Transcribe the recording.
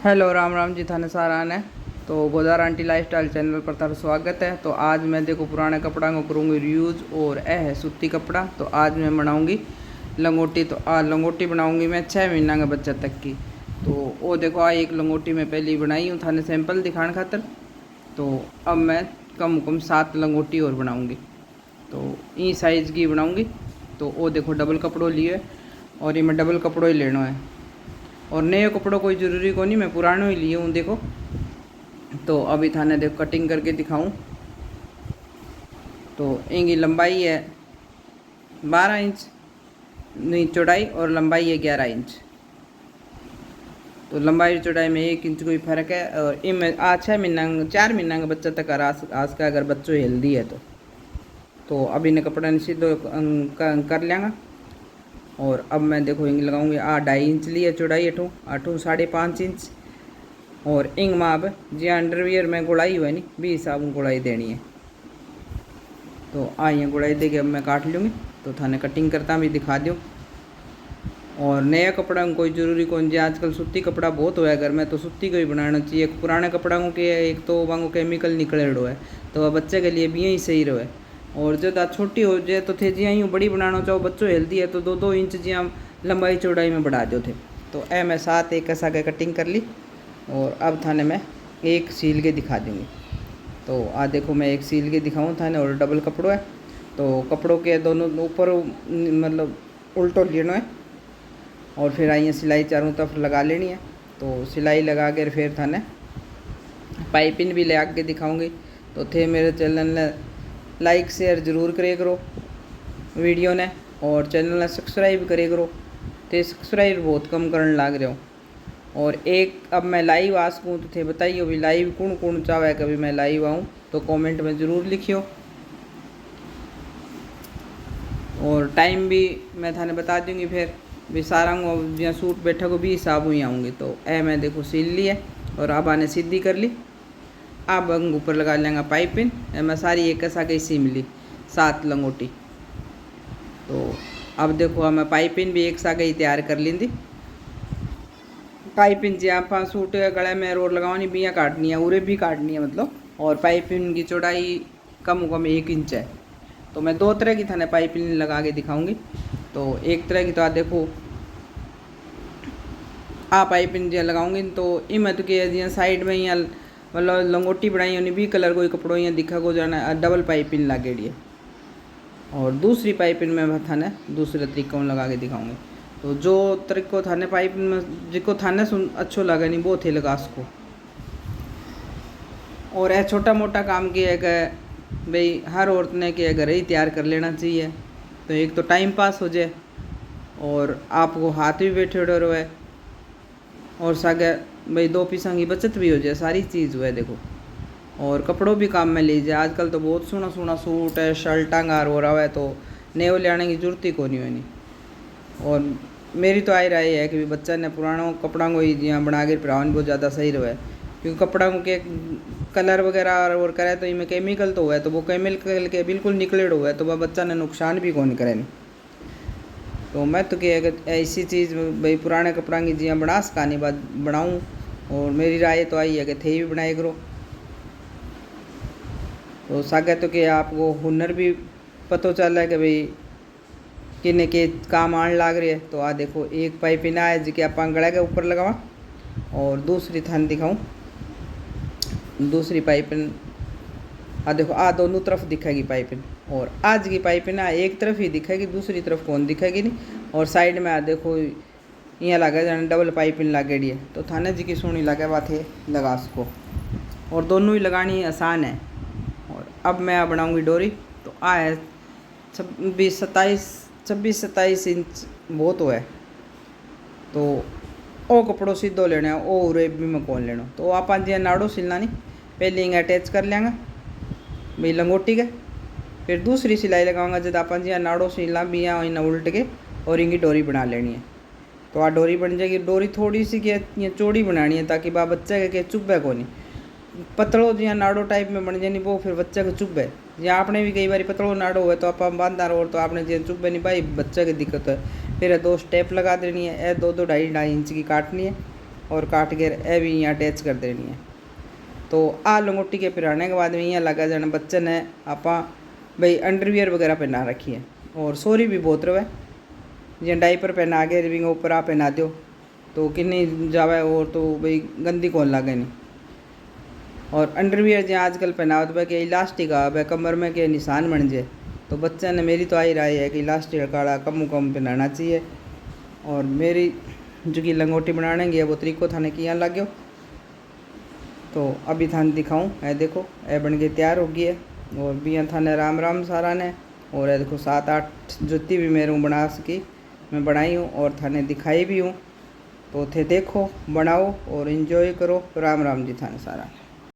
Hello Ram Ram ji थाने सारा ने। तो गोदार आंटी लाइफस्टाइल चैनल पर तारा स्वागत है। तो आज मैं देखो पुराने कपड़ा को करूँगी रियूज़ और है सूती कपड़ा। तो आज मैं बनाऊँगी लंगोटी। तो आज लंगोटी बनाऊँगी मैं 6 महीना के बच्चे तक की। तो वो देखो एक लंगोटी मैं पहले ही बनाई हूँ थाने सैंपल दिखाने खातर। तो अब मैं कम 7 लंगोटी और बनाऊँगी। तो ई साइज़ की बनाऊँगी। तो वो देखो डबल कपड़ों लिए और ये मैं डबल कपड़ों ही लेना है और नए कपड़ों कोई ज़रूरी को नहीं, मैं पुरानों ही लिए हूँ देखो। तो अभी थाने देखो कटिंग करके दिखाऊं। तो इनकी लंबाई है 12 इंच, नहीं चौड़ाई और लंबाई है 11 इंच। तो लंबाई चौड़ाई में 1 इंच कोई फ़र्क है। और इनमें 6 महीना 4 महीना का बच्चा तक आज का अगर बच्चों हेल्दी है तो अभी ने कपड़ा ने सीधो कर लेंगा। और अब मैं देखो इंग लगाऊंगी 2.5 इंच लिया चौड़ाई, अठू 5.5 इंच। और इंग माप जी अंडरवियर में गुड़ाई हुआ नहीं भी हिसाब गुड़ाई देनी है। तो आई गुड़ाई दे के अब मैं काट लूँगी। तो थाने कटिंग करता भी दिखा दूँ। और नया कपड़ा में कोई ज़रूरी कौन जी, आजकल सूती कपड़ा बहुत हुआ है घर में, तो सूती को ही बनाना चाहिए। पुराने कपड़ा के एक तो वांगो केमिकल निकले रहो है, तो वह बच्चे के लिए भी यही सही रहे। और जो छोटी हो जाए तो थे जी यूँ बड़ी बनाना चाहो, बच्चों हेल्दी है तो 2-2 इंच जी लंबाई चौड़ाई में बढ़ा दो थे। तो मैं 7 एक ऐसा के कटिंग कर ली। और अब थाने मैं एक सील के दिखा दूँगी। तो आज देखो मैं एक सील के दिखाऊँ थाने और डबल कपड़ों है। तो कपड़ों के दोनों ऊपर मतलब उल्टो लेना है और फिर आइए सिलाई चारों तरफ लगा लेनी है। तो सिलाई लगा कर फिर थाने पाइपिंग भी ले आके दिखाऊंगी। तो थे मेरे चैनल ने लाइक शेयर ज़रूर करे करो वीडियो ने, और चैनल ने सब्सक्राइब करे करो। तो सब्सक्राइब बहुत कम करने लग रहे हो। और एक अब मैं लाइव आ सकूँ तो थे बताइए भी लाइव कौन कौन चाहे कभी मैं लाइव आऊँ, तो कमेंट में ज़रूर लिखियो। और टाइम भी मैं थाने बता दूँगी फिर भी सारा जहाँ सूट बैठा को भी हिसाब हुई आऊँगी। तो मैं देखो सिल ली है और अब आने सीधी कर ली। अब अंग ऊपर लगा लेंगे पाइपिंग। मैं सारी एक ऐसा के सीम ली 7 लंगोटी। तो अब देखो मैं पाइपिंग भी एक सा ही तैयार कर ली। पाइपिंग जी आप सूट गले में रोड लगानी भी या काटनी है, उरे भी काटनी है मतलब। और पाइपिंग की चौड़ाई कम 1 इंच है। तो मैं 2 तरह की थाने पाइपिंग लगा के दिखाऊंगी। तो एक तरह की तो आप देखो पाइपिंग जो लगाऊंगी तो इमें तो कि साइड में यहाँ मतलब लंगोटी बनाई होनी भी कलर कोई कपड़ों यहाँ दिखा को जाना डबल पाइपिंग लागेड़ी है। और दूसरी पाइपिंग में थाने दूसरे तरीकों में लगा के दिखाऊंगी। तो जो तरीको थाने पाइपिंग में जिको थाने सुन अच्छो लगे नहीं वो थे लगा सको। और यह छोटा मोटा काम किया है कि भाई हर औरत ने कि घर ही तैयार कर लेना चाहिए। तो एक तो टाइम पास हो जाए और आपको हाथ भी बैठे रहे और सागे भाई 2 पैसा की बचत भी हो जाए, सारी चीज़ हुआ है देखो। और कपड़ों भी काम में लीजिए, आजकल तो बहुत सोना सूट है शर्टा गार हो रहा है, तो नए लाने की जरूरत ही को नहीं होनी। और मेरी तो आई राय है कि बच्चा ने पुराना कपड़ा को ही यहाँ बना के पहनावन बहुत ज़्यादा सही रहे, क्योंकि कपड़ा के कलर वगैरह और करे तो इनमें केमिकल तो हुआ है, तो वो केमिकल के बिल्कुल निकले हुआ है, तो वह बच्चा ने नुकसान भी कौन करे नहीं। तो मैं तो क्या ऐसी चीज़ भाई पुराने कपड़ा की जियाँ बना सकानी बात बनाऊँ। और मेरी राय तो आई है कि थे भी बनाए करो। तो सागे तो कि आपको हुनर भी पता चल है कि भाई किन्ने के काम आने लग रहे हैं। तो आ देखो एक पाइपिंग है जी आप गला के ऊपर लगावा और दूसरी थान दिखाऊँ। दूसरी पाइपिंग देखो दोनों तरफ दिखेगी पाइपिंग। और आज की पाइपिंग एक तरफ ही दिखेगी, दूसरी तरफ कौन दिखेगी नहीं। और साइड में देखो यहाँ लगे जाने डबल पाइपिंग लागेड़ी है, तो थाने जी की सोनी लगे बात है लगा सको। और दोनों ही लगानी आसान है। और अब मैं बनाऊँगी डोरी। तो है 26-27 इंच बहुत हो है। तो ओ कपड़ों सीधो लेना है, ओ उरे भी मैं कौन लेना। तो आप जी नाड़ो सिलना नहीं, पहले इंगे अटैच कर लेंगे भाई लंगोटी के, फिर दूसरी सिलाई लगाऊंगा जब आप जी नाड़ो सिलना भी यहाँ इन उल्ट के और इनकी डोरी बना लेनी है। तो आ डोरी बन जाएगी। डोरी थोड़ी सी क्या चौड़ी बनानी है ताकि बा बच्चे के चुभे को नहीं। पतलो जिया नाड़ो टाइप में बन जानी वो फिर बच्चे को चुभे। या आपने भी कई बार पतलो नाड़ो हुआ तो आप बांधा और तो आपने जो चुभे नहीं भाई बच्चे की दिक्कत है। फिर 2 स्टेप लगा देनी है, 2-2 2.5 इंच की काटनी है। और काट के ए भी यहाँ अटैच कर देनी है। तो आ लंगोटी के पिराने के बाद में यहाँ लगा जाना बच्चे ने आपा भाई अंडरवियर वगैरह पहना रखी है और सोरी भी बहुत रहे जो डाइपर पहना के रिविंग ऊपर आप पहना दो तो किन्नी जावे और तो भाई गंदी कौन लागे नहीं। और अंडरवियर जो आजकल पहनावत भाई के इलास्टिक आ भाई कमर में के निशान बन जाए तो बच्चे ने मेरी तो आई राय है कि इलास्टिक काड़ा कम पहनाना चाहिए। और मेरी जो कि लंगोटी बनाने की है वो तरीको थाने किया लग गयो तो अभी थाने दिखाऊं। है देखो ए बन के तैयार हो गई है और भी थाने राम राम सारा ने। और ये देखो 7-8 जुत्ती भी मेरे बना सकी मैं बनाई हूँ और थाने दिखाई भी हूँ। तो थे देखो बनाओ और इन्जॉय करो। राम राम जी थाने सारा।